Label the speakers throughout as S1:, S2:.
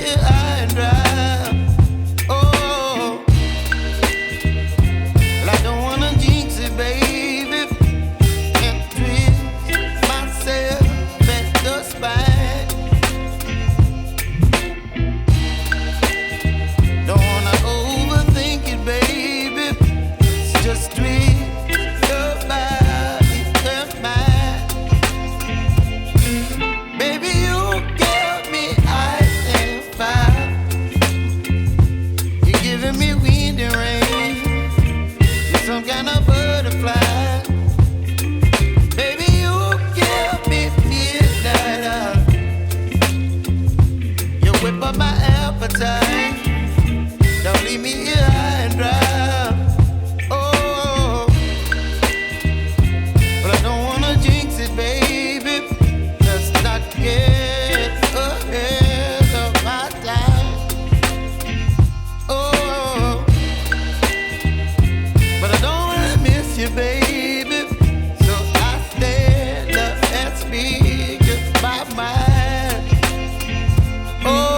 S1: here high and dry. Oh, well, I don't wanna jinx it, baby, and twist myself at the spine. Don't wanna overthink it, baby. It's just twist your body and mine. Baby, you give me ice and fire. You're giving me wind and rain. You're some kind of butterfly. Baby, you give me midnight. You whip up my appetite. Don't leave me here high and dry. Oh, but I don't wanna jinx it, baby. Let's not get ahead of my time. Oh, but I don't wanna miss you, baby. So I stand up and speak my mind. Oh.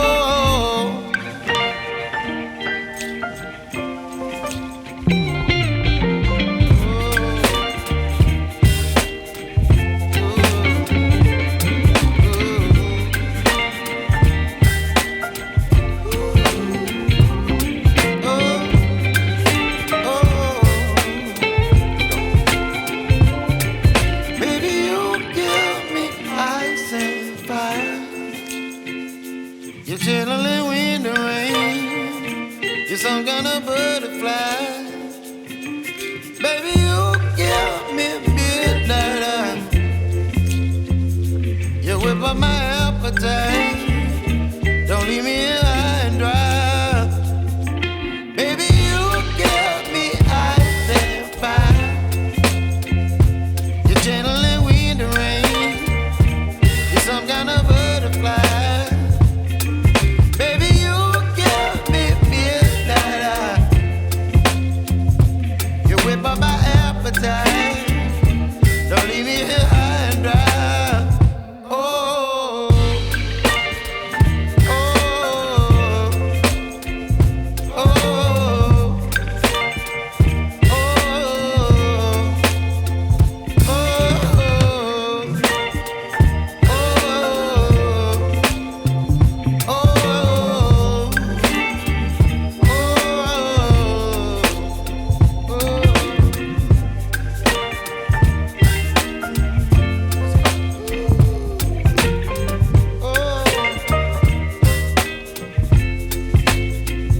S1: Baby, you give me ice and fire. You're chilling wind and rain. You're some kind of butterfly. Baby, you give me midnight. You whip up my appetite.